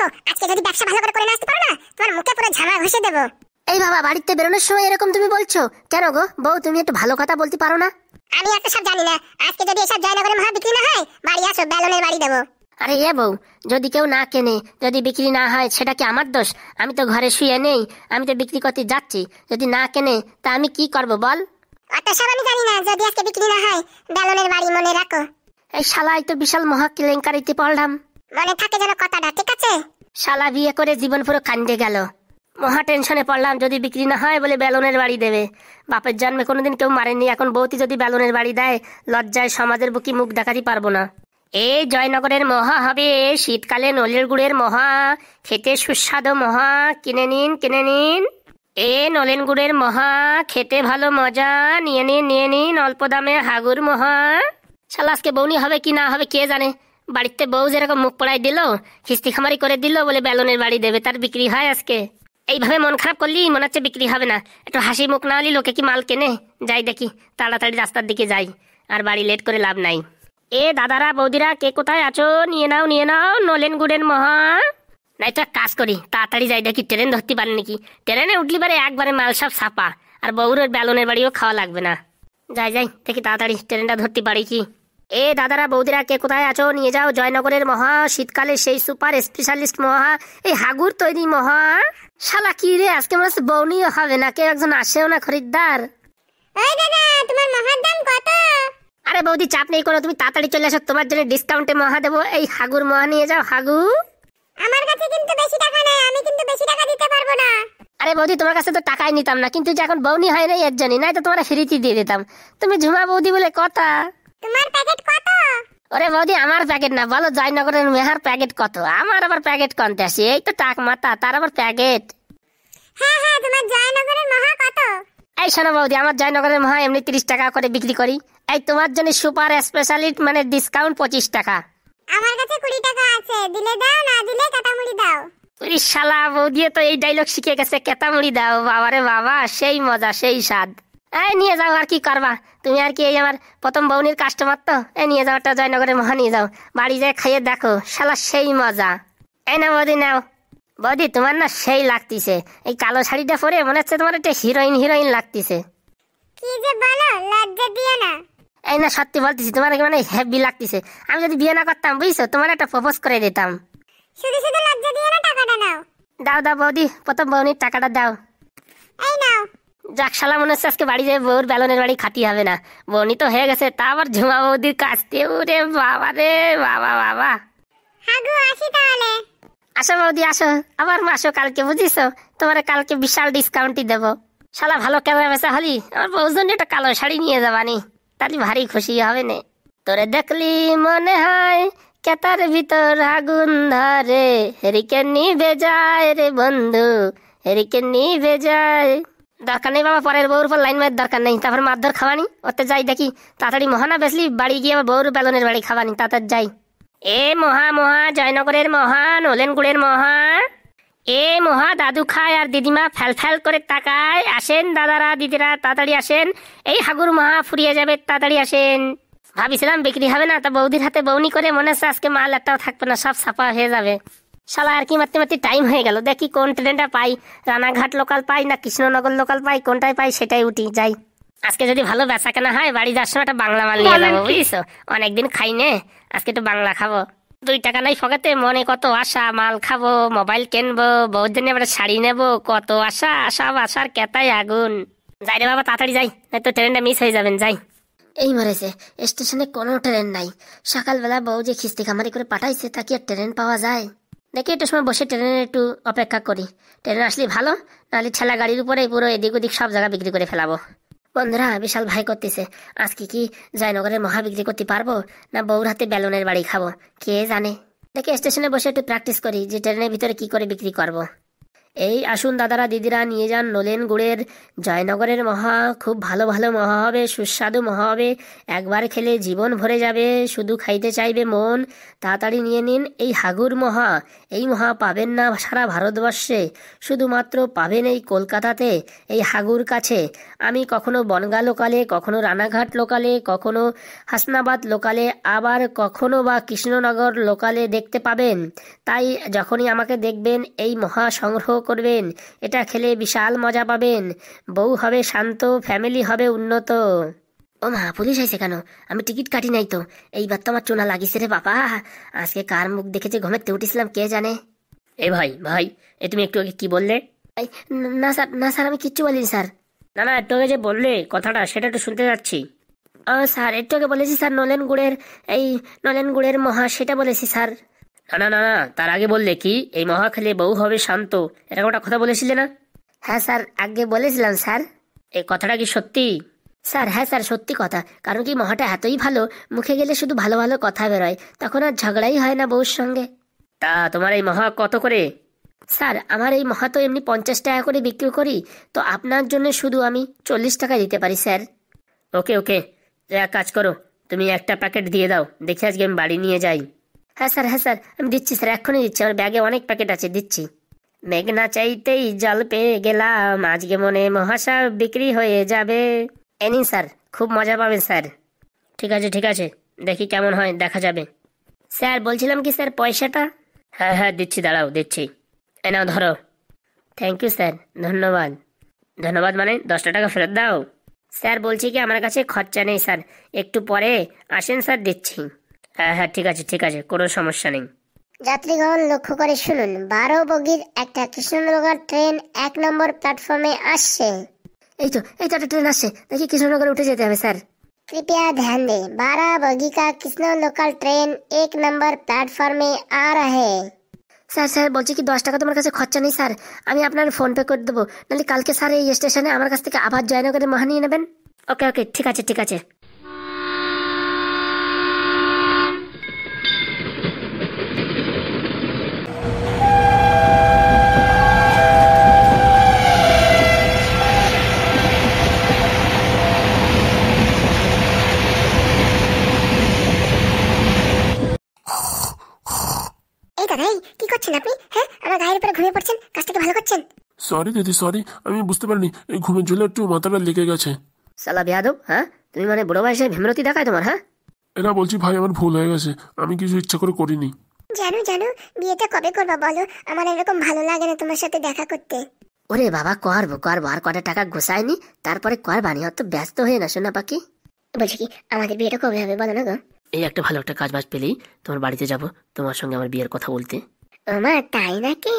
দেখো আজকে যদি ব্যবসা ভালো করে না আসতে পারো না, তোমার মুখে পুরো ঝামা ঘষে দেবো। এই বাবা, বাড়িতে বেরোনোর সময় এরকম তুমি বলছো কেন গো? বউ, তুমি একটু ভালো কথা বলতে পারো না? আমি এত সব জানি না। আজকে যদি এসব জয়নগরের মহা বিক্রি না হয়, বাড়ি আসো, বেলুনের বাড়ি দেবো। আরে এ বউ, যদি কেউ না কেনে, যদি বিক্রি না হয়, সেটা কি আমার দোষ? আমি তো ঘরে শুয়ে নেই, আমি তো বিক্রি করতে যাচ্ছি। যদি না কেনে তা আমি কি করব বল? অত সব আমি জানি না। যদি আজকে বিক্রি না হয়, বেলুনের বাড়ি মনে রাখো। এই শালাই তো বিশাল মহা কেলেঙ্কারিতে পড়লাম। মনে থাকে যেন কথাটা, ঠিক আছে? শালা বিয়ে করে জীবন পুরো কান্দে গেল। মহা টেনশনে পড়লাম, যদি বিক্রি না হয় বলে বেলুনের বাড়ি দেবে। বাপের জন্মে কোনোদিন কেউ মারেনি, এখন বউতি যদি বেলুনের বাড়ি দেয়, লজ্জায় সমাজের বুকি মুখ দেখাতে পারবো না। এই জয়নগরের মহা হবে শীতকালে নলের গুড়ের মহা, খেতে সুস্বাদু মহা, কিনে নিন কিনে নিন। এ নলেন গুড়ের মহা, খেতে ভালো মজা, নিয়ে নিন নিয়ে নিন, অল্প দামে হাগুর মহা। শালা আজকে বউনি হবে কি না হবে কে জানে। বাড়িতে বউ যেরকম মুখ পড়াই দিল, খিস্তি খামারি করে দিল বলে বেলুনের বাড়ি দেবে, তার বিক্রি হয় আজকে? এইভাবে মন খারাপ করলি মনে হচ্ছে বিক্রি হবে না। একটু হাসি মুখ না হলি লোকে কি মাল কেনে? যাই দেখি, তাড়াতাড়ি রাস্তার দিকে যাই, আর বাড়ি লেট করে লাভ নাই। এ দাদারা বৌদিরা কে কোথায় আছো? নিয়ে নাও নলেন গুড়ের মহা। নাই তো এক কাজ করি, তাড়াতাড়ি যাই দেখি ট্রেন ধরতে পারেন নাকি। ট্রেনে উঠলি পারে একবারে মাল সব ছাপা, আর বউরের বেলুনের বাড়িও খাওয়া লাগবে না। যাই দেখি তাড়াতাড়ি ট্রেনটা ধরতে পারি কি। এ দাদারা বৌদিরা কে কোথায় আছো? নিয়ে যাও জয়নগরের মহা, শীতকালে সেই সুপার স্পেশালিস্ট মহা, এই হাগুর তৈরি মহা। শালা কি রে, আজকে মনে হচ্ছে বউনিও হবে না, কেউ একজন আসেও না খরিদ্দার। ওই দাদা, তোমার মহার দাম কত? আরে বৌদি চাপ নেই কোনো, তুমি তাড়াতাড়ি চলে আসো, তোমার জন্য ডিসকাউন্টে মহা দেবো। এই হাগুর মহা নিয়ে যাও, হাগু। আমার কাছে কিন্তু বেশি টাকা নেই, আমি কিন্তু বেশি টাকা দিতে পারবো না। আরে বৌদি, তোমার কাছে তো টাকাই নিতাম না, কিন্তু যখন বউনি হয় নাই এর জন্যই, নাই তো তোমার ফ্রিতে দিয়ে দিতাম। তুমি ঝুমা বৌদি বলে কথা। তোমার প্যাকেট কত? ওরে বৌদি, আমার প্যাকেট না, বলো জয়নগরের মেহার প্যাকেট কত? আমার আবার প্যাকেট কনতে আসি, এই তো টাক মাথা, তার আবার প্যাকেট। হ্যাঁ, তোমার জয়নগরের মহা কত? এই শোনো বৌদি, আমার জয়নগরের মহা এমনি 30 টাকা করে বিক্রি করি। এই তোমার জন্য সুপার স্পেশালিস্ট মানে ডিসকাউন্ট 25 টাকা। আমার কাছে 20 টাকা আছে, দিলে দাও, না দিলে কাটামুড়ি দাও। ওরে শালা, বৌদি তো এই ডায়লগ শিখে গেছে, কেতামুড়ি দাও। বাবারে বাবা, সেই মজা সেই স্বাদ। এই নিয়ে যাও, আর কি করবা তুমি? আর কি এই আমার প্রথম বৌনির কাস্টমার তো, এই নিয়ে যাও, একটা জয়নগরের মহা নিয়ে যাও, বাড়ি যেয়ে খাইয়ে দেখো, শালা সেই মজা। এই না বৌদি, নাও। বৌদি তোমার না সেই লাগতিছে, এই কালো শাড়িটা পরে মনে হচ্ছে তোমার একটা হিরোইন লাগতিছে। কি যে বলো, লজ্জা দিও না। এই না সত্যি বলতেছি, তোমার মানে হেভি লাগতিছে। আমি যদি বিয়ে না করতাম বুঝছো, তোমার একটা প্রপোজ করে দিতাম। শুধু শুধু লজ্জা দিও না, টাকাটা নাও। দাও বৌদি, প্রথম বৌনির টাকাটা দাও। এই নাও। যাক, শালা মনে হচ্ছে আজকে বাড়ি যাবে বউর বেলুনের বাড়ি খাতি হবে না। বৌনি তো হয়ে গেছে, তা আবার ঝুমা বৌদির কাছতে। ওরে বাবা রে বাবা। হাগু, আসি তাহলে। আসো বৌদি আসো, আবার আসো কালকে, বুঝিছো? তোমার কালকে বিশাল ডিসকাউন্টই দেবো। শালা ভালো কেমন বেচা হলি, আমার বউর জন্য একটা কালো শাড়ি নিয়ে যাবানি, তাহলে ভারী খুশি হবে না। তোরে দেখলি মনে হয় কেতার ভিতর আগুন ধরে, হেরিকে নিভে যায় রে বন্ধু, হেরিকে নিভে যায়। দরকার নেই বাবা, পরের বউর উপর লাইন মারের দরকার নেই। তারপর মারধর খাওয়ানি, ওতে যাই দেখি তাড়াতাড়ি মহানা বেসলি বাড়ি গিয়ে আবার বউর বেলুনের বাড়ি খাওয়ানি, তাড়াতাড়ি যাই। এ মহা জয়নগরের মহা, নলেন গুড়ের মহা। এ মহা দাদু খায় আর দিদিমা ফ্যাল করে তাকায়। আসেন দাদারা দিদিরা, তাড়াতাড়ি আসেন, এই হাগুর মহা ফুরিয়ে যাবে, তাড়াতাড়ি আসেন। ভাবিছিলাম বিক্রি হবে না, তা বৌদির হাতে বৌনি করে মনে হচ্ছে আজকে মাল একটাও থাকবে না, সব ছাপা হয়ে যাবে। শালা আর কি মারতে টাইম হয়ে গেল, দেখি কোন ট্রেনটা পাই, রানাঘাট লোকাল পাই না কৃষ্ণনগর লোকাল পাই, কোনটাই পাই সেটাই উঠি যাই। আজকে যদি ভালো বেচা কেনা হয়, বাড়ি যাওয়ার সময় একটা বাংলা মাল নিয়ে যাবো, বুঝিস? অনেকদিন খাই নে, আজকে একটু বাংলা খাবো। 2 টাকা নাই পকেটে, মনে কত আশা, মাল খাবো, মোবাইল কিনবো, বউর জন্য এবার শাড়ি নেবো, কত আশা, সব আশার কেতায় আগুন। যাই রে বাবা, তাড়াতাড়ি যাই, নয়তো ট্রেনটা মিস হয়ে যাবেন। যাই। এই মরেছে, স্টেশনে কোনো ট্রেন নাই। সকালবেলা বউ যে খিস্তি খামারি করে পাঠাইছে, তা কি আর ট্রেন পাওয়া যায়? দেখি একটু সময় বসে ট্রেনের একটু অপেক্ষা করি। ট্রেন আসলে ভালো, নাহলে ঠেলা গাড়ির উপরে পুরো এদিক ওদিক সব জায়গা বিক্রি করে ফেলাবো। বন্ধুরা বিশাল ভয় করতেছে, আজকে কি জয়নগরের মহা বিক্রি করতে পারবো, না বউর হাতে বেলুনের বাড়ি খাবো, কে জানে। দেখি স্টেশনে বসে একটু প্র্যাকটিস করি যে ট্রেনের ভিতরে কি করে বিক্রি করব। এই আসুন দাদারা দিদিরা, নিয়ে যান নলেন গুড়ের জয়নগরের মহা। খুব ভালো ভালো মহা হবে, সুস্বাদু মহা হবে। একবার খেলে জীবন ভরে যাবে, শুধু খাইতে চাইবে মন। তাড়াতাড়ি নিয়ে নিন এই হাগুর মহা। এই মহা পাবেন না সারা ভারতবর্ষে, শুধুমাত্র পাবেন এই কলকাতাতে, এই হাগুর কাছে। আমি কখনো বনগা লোকালে, কখনো রানাঘাট লোকালে, কখনো হাসনাবাদ লোকালে, আবার কখনো বা কৃষ্ণনগর লোকালে দেখতে পাবেন। তাই যখনই আমাকে দেখবেন এই মহা সংগ্রহ করবেন। এটা খেলে বিশাল মজা পাবেন। বউ হবে শান্ত, ফ্যামিলি হবে উন্নত। ও মা, পুলিশ আইছে কেন? আমি টিকিট কাটি নাই তো। এইবার তো আমার চোনা লাগিছে রে বাবা। আজকে কার মুখ দেখেছে ঘুমেতে উঠেছিলাম কে জানে। এ ভাই ভাই, এ তুমি একটু আগে কি বললে? না স্যার, না স্যার, আমি কিচ্ছু বলিনি স্যার। না না, একটু আগে যে বললে কথাটা সেটা একটু শুনতে যাচ্ছি। স্যার একটু আগে বলেছি স্যার, নলেন গুড়ের মহা, সেটা বলেছি স্যার। না না না না, তার আগে বললে কি এই মহা খেলে বউ হবে শান্ত, এরকম একটা কথা বলেছিলে না? হ্যাঁ স্যার, আগে বলেছিলাম স্যার। এই কথাটা কি সত্যি? স্যার হ্যাঁ স্যার, সত্যি কথা। কারণ কি মহাটা এতই ভালো, মুখে গেলে শুধু ভালো ভালো কথা বেরোয়, তখন আর ঝগড়াই হয় না বউর সঙ্গে। তা তোমার এই মহা কত করে? স্যার আমার এই মহা তো এমনি 50 টাকা করে বিক্রি করি, তো আপনার জন্য শুধু আমি 40 টাকা দিতে পারি স্যার। ওকে ওকে, এক কাজ করো, তুমি একটা প্যাকেট দিয়ে দাও, দেখি আজকে আমি বাড়ি নিয়ে যাই। হ্যাঁ স্যার, হ্যাঁ স্যার, আমি দিচ্ছি স্যার, এক্ষুনি দিচ্ছি, আমার ব্যাগে অনেক প্যাকেট আছে, দিচ্ছি। মেঘনা চাইতেই জল পেয়ে গেলাম, আজকে মনে মহাশা বিক্রি হয়ে যাবে। এনি স্যার, খুব মজা পাবেন স্যার। ঠিক আছে ঠিক আছে, দেখি কেমন হয়, দেখা যাবে। স্যার বলছিলাম কি স্যার, পয়সাটা? হ্যাঁ হ্যাঁ দিচ্ছি, দাঁড়াও দিচ্ছি। এ নাও ধরো। থ্যাংক ইউ স্যার, ধন্যবাদ। ধন্যবাদ মানে 10 টাকা ফেরত দাও? স্যার বলছি কি আমার কাছে খরচা নেই স্যার, একটু পরে আসেন স্যার, দিচ্ছি। হ্যাঁ হ্যাঁ ঠিক আছে ঠিক আছে, কোনো সমস্যা নেই। যাত্রীগণ লক্ষ্য করে শুনুন, 12 বগির একটা কৃষ্ণনগর ট্রেন 1 নম্বর প্ল্যাটফর্মে আসছে। এই তো একটা ট্রেন আসছে, দেখি কৃষ্ণনগরে উঠে যেতে হবে স্যার। कृपया ध्यान दें, 12 बगी का Krishna local train 1 number platform में आ रहे। স্যার স্যার বলছি কি 10 টাকা তোমার কাছে খরচা নেই স্যার, আমি আপনার ফোন পে করে দেবো, নাহলে কালকে স্যার এই স্টেশনে আমার কাছ থেকে আবার জয়নগরের মহা নিয়ে নেবেন। ওকে ওকে, ঠিক আছে ঠিক আছে। এই দাদা, এই কি করছেন আপনি? হ্যাঁ, আমার গায়ের উপরে ঘুমিয়ে পড়ছেন, কাজটাকে ভালো করছেন। সরি দিদি, সরি, আমি বুঝতে পারিনি, এই ঘুমের জন্য একটু মাথাটা লেগে গেছে। সালা বেয়াদব, হ্যাঁ তুমি মানে বুড়ো বয়সে ভীমরতি দেখায় তোমার? হ্যাঁ এরা বলছি ভাই আমার ভুল হয়ে গেছে, আমি কিছু ইচ্ছা করে করিনি। জানো জানো, বিয়েটা কবে করবা বলো? আমার এরকম ভালো লাগে না তোমার সাথে দেখা করতে। ওরে বাবা, করবো করবো, আর কটা টাকা ঘুষায়নি, তারপরে করবানি, অত ব্যস্ত হয়ে না শোনা পাখি। বলছি কি, আমাদের বিয়েটা কবে হবে বলো না গো? এই একটা ভালো একটা কাজ বাজ পেলেই তোমার বাড়িতে যাব, তোমার সঙ্গে আমার বিয়ের কথা বলতে। ওমা, তাই নাকি?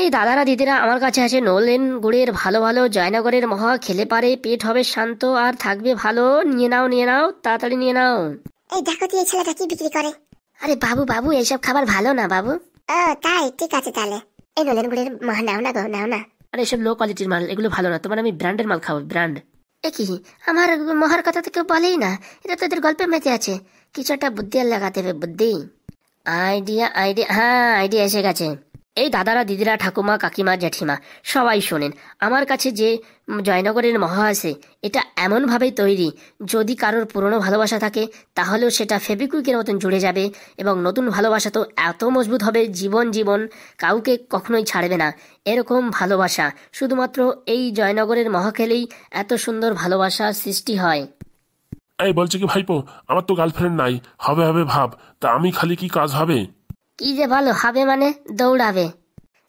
এই দাদারা দিদিরা, আমার কাছে আছে নলেন গুড়ের ভালো ভালো জয়নগরের মহা, খেলে পারে পেট হবে শান্ত আর থাকবে ভালো। নিয়ে নাও নিয়ে নাও, তাড়াতাড়ি নিয়ে নাও। এই দেখো তো, এই ছেলেটা কি বিক্রি করে। আরে বাবু বাবু, এইসব খাবার ভালো না বাবু। ও তাই, ঠিক আছে তাহলে। এই নলেন গুড়ের মহা নাও না গো, নাও না। আরে এসব লো কোয়ালিটির মাল, এগুলো ভালো না, তোমার আমি ব্র্যান্ডের মাল খাবো, ব্র্যান্ড। এ কি, আমার মহার কথা তো কেউ বলেই না, এটা তো এদের গল্পে মেতে আছে। কিছু একটা বুদ্ধি আর লাগাতে হবে, বুদ্ধি, আইডিয়া আইডিয়া, হ্যাঁ আইডিয়া এসে গেছে। এই দাদারা দিদিরা ঠাকুমা কাকিমা জেঠিমা সবাই শোনেন, আমার কাছে যে জয়নগরের মহা আছে, এটা এমনভাবেই তৈরি, যদি কারোর পুরনো ভালোবাসা থাকে তাহলেও সেটা ফেবিকুইকের মতন জুড়ে যাবে, এবং নতুন ভালোবাসা তো এত মজবুত হবে, জীবন জীবন কাউকে কখনোই ছাড়বে না। এরকম ভালোবাসা শুধুমাত্র এই জয়নগরের মহা খেলেই এত সুন্দর ভালোবাসার সৃষ্টি হয়। এই বলছি কি ভাইপো, আমার তো গার্লফ্রেন্ড নাই, হবে হবে ভাব, তা আমি খালি কি কাজ হবে? কি যে ভালো হবে মানে, দৌড়াবে।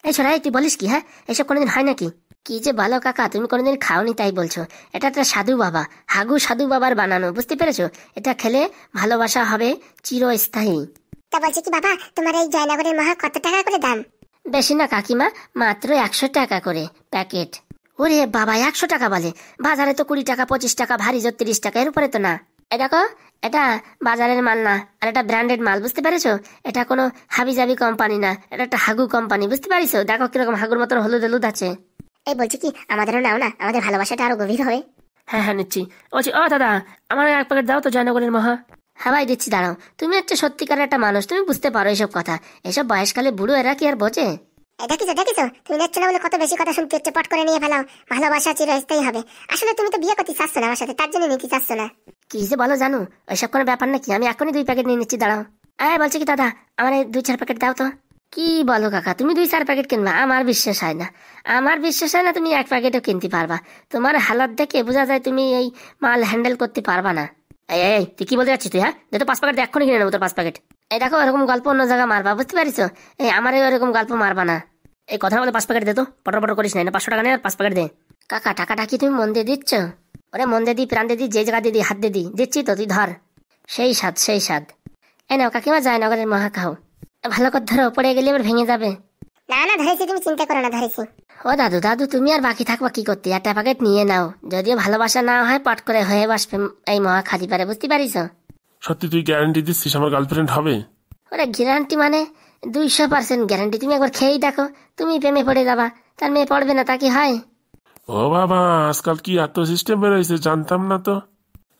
এই ছোড়াই, তুই বলিস কি? হ্যাঁ, এসব কোনোদিন হয় নাকি? কি যে ভালো কাকা, তুমি কোনোদিন খাওনি তাই বলছো? এটা একটা সাধু বাবা, হাগু সাধু বাবার বানানো, বুঝতে পেরেছো? এটা খেলে ভালোবাসা হবে চিরস্থায়ী। তা বলছি কি বাবা, তোমার এই জয়নগরের মহা কত টাকা করে দাম? বেশি না কাকিমা, মাত্র 100 টাকা করে প্যাকেট। ওরে বাবা, 100 টাকা বলে? বাজারে তো 20 টাকা 25 টাকা, ভারী জোর 30 টাকা, এর উপরে তো না। এই দেখো, এটা বাজারের মাল না, আর এটা ব্র্যান্ডেড মাল, বুঝতে পেরেছো? এটা কোনো হাবিজাবি কোম্পানি না, এটা একটা হাগু কোম্পানি, বুঝতে পারিছো? দেখো কিরকম হাগুর মতন হলুদ হলুদ আছে। এই বলছি কি, আমাদেরও নাও না, আমাদের ভালোবাসাটা আরো গভীর হবে। হ্যাঁ হ্যাঁ নিচ্ছি। বলছি ও দাদা, আমার 1 প্যাকেট দাও তো জয়নগরের মহা। হ্যাঁ ভাই দিচ্ছি, দাঁড়াও। তুমি হচ্ছে সত্যিকার একটা মানুষ, তুমি বুঝতে পারো এসব কথা। এসব বয়সকালে বুড়ো এরা কি আর বোঝে? দেখিছো দেখিছো, তুমি নিচ্ছ না বলে কত বেশি কথা শুনতে হচ্ছে, পট করে নিয়ে ফেলাও। ভালোবাসা চিরস্থায়ী হবে। আসলে তুমি তো বিয়ে করতে চাচ্ছ না আমার সাথে, তার জন্য নিতে চাচ্ছ না। কি যে বলো জানো, ওইসব কোনো ব্যাপার নাকি? আমি এখনই 2 প্যাকেট নিয়ে নিচ্ছি, দাঁড়াও। বলছি কি দাদা, আমার 2-4 প্যাকেট দাও তো। কি বলো কাকা, তুমি 2-4 প্যাকেট কিনবা? আমার বিশ্বাস হয় না, আমার বিশ্বাস হয় না তুমি 1 প্যাকেটও কিনতে পারবা। তোমার হালাত দেখে বোঝা যায় তুমি এই মাল হ্যান্ডেল করতে পারবা না। এই তুই কি বলতে যাচ্ছিস তুই? হ্যাঁ, তো 5 প্যাকেট এক্ষুনি কিনে নেবো তোর 5 প্যাকেট। এই দেখো, এরকম গল্প অন্য জায়গায় মারবা, বুঝতে পারিস? এই আমার এরকম গল্প মারবা না। এই কথা বলে 5 প্যাকেট দে তো, পটর পটর করিস না। 500 টাকা নেই, আর 5 প্যাকেট দে। কাকা টাকাটা কি তুমি মন দিয়ে দিচ্ছ? ওরে মন দিয়ে দিই, প্রাণ দিয়ে দিই, যে জায়গা দিয়ে দিই, হাত দিয়ে দিই, দিচ্ছি তো, তুই ধর। সেই স্বাদ, সেই স্বাদ। এই নাও কাকিমা, জয়নগরের মহা খাও। ভালো করে ধরো, পড়ে গেলে এবার ভেঙে যাবে। না না, ধরেছি, তুমি চিন্তা করো না, ধরেছি। ও দাদু দাদু, তুমি আর বাকি থাকবা কি করতে? 1 প্যাকেট নিয়ে নাও, যদিও ভালোবাসা না হয় পট করে হয়ে বসবে এই মহা খালি পারে, বুঝতে পারিস? সত্যি তুই গ্যারান্টি দিচ্ছিস আমার গার্লফ্রেন্ড হবে? ওরে গ্যারান্টি মানে 200% গ্যারান্টি। তুমি একবার খেয়েই দেখো, তুমি প্রেমে পড়ে যাবা। তার মেয়ে পড়বে না তা কি হয়? ও বাবা, আজকাল কি এত সিস্টেম বেরোয়েছে, জানতাম না তো।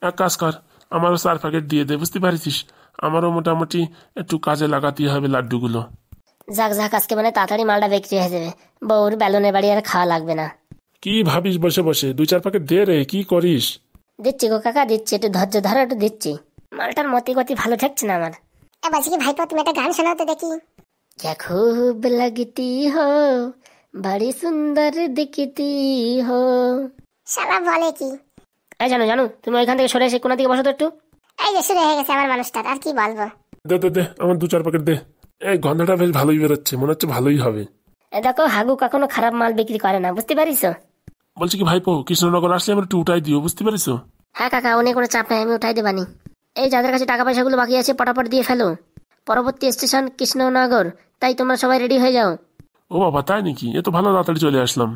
এক কাজ কর, আমারও 4 প্যাকেট দিয়ে দে, বুঝতে পারিস? আমারও মোটামুটি একটু কাজে লাগাতে হবে লাড্ডুগুলো। যাক যাক, আজকে মানে তাড়াতাড়ি মালটা বিক্রি হয়ে যাবে, বউর বেলুনের বাড়ি আর খাওয়া লাগবে না। কি ভাবিস বসে বসে? 2-4 প্যাকেট দে রে, কি করিস? দিচ্ছি গো কাকা, দিচ্ছি, একটু ধৈর্য ধরো, একটু দিচ্ছি। মালটার মতি গতি ভালো ঠেকছে না আমার। বলছি কি ভাইপো, তুমি একটা গান শোনাও তো দেখি। क्या खूब लगती हो, बड़ी सुंदर दिखती हो। শালা বলে কি? এই জানো জানো, তুমি ওইখান থেকে সরে এসে কোনা দিকে বসো তো একটু। এই যে শুরু হয়ে গেছে আমার মানুষটার, আর কি বলবো। দে দে দে, আমার 2-4 প্যাকেট দে। এই গন্ধটা বেশ ভালোই বেরোচ্ছে, মনে হচ্ছে ভালোই হবে। দেখো, হাগু কখনো খারাপ মাল বিক্রি করে না, বুঝতে পারিস? বলছি কি ভাইপো, কৃষ্ণনগর আসলে আমার একটু উঠাই দিও, বুঝতে পারিস? হ্যাঁ কাকা, অনেক কোনো চাপ নাই, আমি উঠাই দেবানি। এই যাদের কাছে টাকা পয়সাগুলো বাকি আছে পটাপট দিয়ে ফেলো। পরবর্তী স্টেশন কৃষ্ণনগর, তাই তোমরা সবাই রেডি হয়ে যাও। ও বাবা, তাই নাকি? এ তো ভালো, তাড়াতাড়ি চলে আসলাম।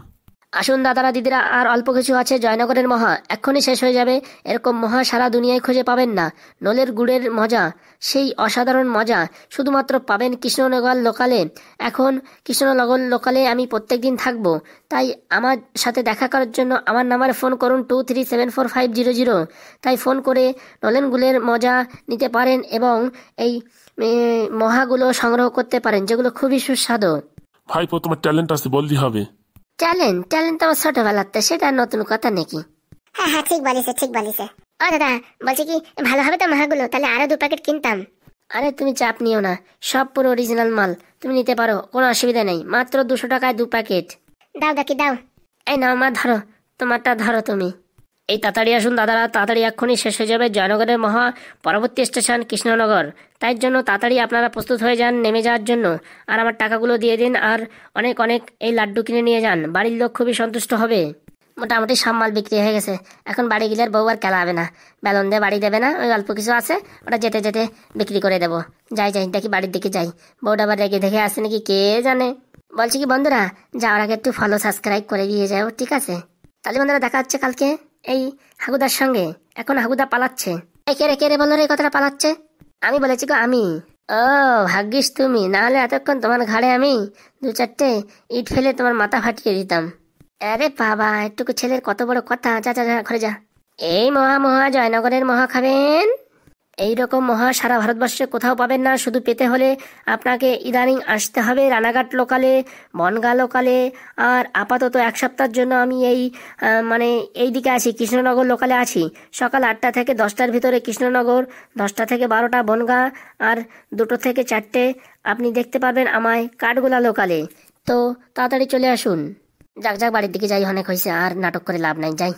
আসুন দাদারা দিদিরা, আর অল্প কিছু আছে জয়নগরের মহা, এক্ষুনি শেষ হয়ে যাবে। এরকম মহা সারা দুনিয়ায় খুঁজে পাবেন না। নলের গুড়ের মজা, সেই অসাধারণ মজা শুধুমাত্র পাবেন কৃষ্ণনগর লোকালে। এখন কৃষ্ণনগর লোকালে আমি প্রত্যেকদিন থাকবো, তাই আমার সাথে দেখা করার জন্য আমার নাম্বারে ফোন করুন 23744500। তাই ফোন করে নলেন গুড়ের মজা নিতে পারেন এবং এই মহাগুলো সংগ্রহ করতে পারেন, যেগুলো খুবই সুস্বাদু। ভাইপো, তোমার ট্যালেন্ট আছে, বলতে হবে। ট্যালেন্ট ট্যালেন্ট তো আমার ছোটবেলাতে, সেটা নতুন কথা নাকি? হ্যাঁ হ্যাঁ, ঠিক বলিছে, ঠিক বলিছে। ও দাদা, বলছি কি ভালো হবে তো মাহাগুলো? তাহলে আরো 2 প্যাকেট কিনতাম। আরে তুমি চাপ নিও না, সব পুরো অরিজিনাল মাল, তুমি নিতে পারো, কোনো অসুবিধা নেই। মাত্র 200 টাকায় 2 প্যাকেট। দাও দেখি, দাও। এই নাও মা, ধরো, তোমারটা ধরো তুমি। এই তাড়াতাড়ি আসুন দাদারা, তাড়াতাড়ি এক্ষুনি শেষ হয়ে যাবে জয়নগরের মহা। পরবর্তী স্টেশন কৃষ্ণনগর, তাই জন্য তাড়াতাড়ি আপনারা প্রস্তুত হয়ে যান নেমে যাওয়ার জন্য। আর আমার টাকাগুলো দিয়ে দিন, আর অনেক অনেক এই লাড্ডু কিনে নিয়ে যান, বাড়ির লোক খুবই সন্তুষ্ট হবে। মোটামুটি সব মাল বিক্রি হয়ে গেছে, এখন বাড়ি গেলে আর বউ আর খেলা হবে না, বেলুন দিয়ে বাড়ি দেবে না, ওই অল্প কিছু আছে ওটা যেতে যেতে বিক্রি করে দেবো। যাই যাই, দেখি বাড়ির দিকে যাই, বউটা আবার রেগে দেখে আসে নাকি কে জানে। বলছি কি বন্ধুরা, যাওয়ার আগে একটু ফলো সাবস্ক্রাইব করে দিয়ে যাও, ঠিক আছে? তাহলে বন্ধুরা দেখা হচ্ছে কালকে এই হাগুদার সঙ্গে। এখন হাগুদা পালাচ্ছে। এই কে রে, কে রে বলো রে, কথাটা পালাচ্ছে? আমি বলেছি গো, আমি। ও ভাগ্যিস তুমি, না হলে এতক্ষণ তোমার ঘাড়ে আমি 2-4টে ইট ফেলে তোমার মাথা ফাটিয়ে দিতাম। আরে বাবা, একটুকু ছেলের কত বড় কথা। যা যা যা, ঘরে যা। এই মহা মহা জয়নগরের মহা খাবেন। এইরকম মহা সারা ভারতবর্ষে কোথাও পাবেন না। শুধু পেতে হলে আপনাকে ইদানিং আসতে হবে রানাঘাট লোকালে, বনগা লোকালে। আর আপাতত 1 সপ্তাহের জন্য আমি মানে এই দিকে আছি, কৃষ্ণনগর লোকালে আছি। সকাল 8টা থেকে 10টার ভিতরে কৃষ্ণনগর, 10টা থেকে 12টা বনগা, আর 2টো থেকে 4টে আপনি দেখতে পারবেন আমায় কাঠগোলা লোকালে। তো তাড়াতাড়ি চলে আসুন। যাক যাক, বাড়ির দিকে যাই, অনেক হয়েছে, আর নাটক করে লাভ নাই, যাই।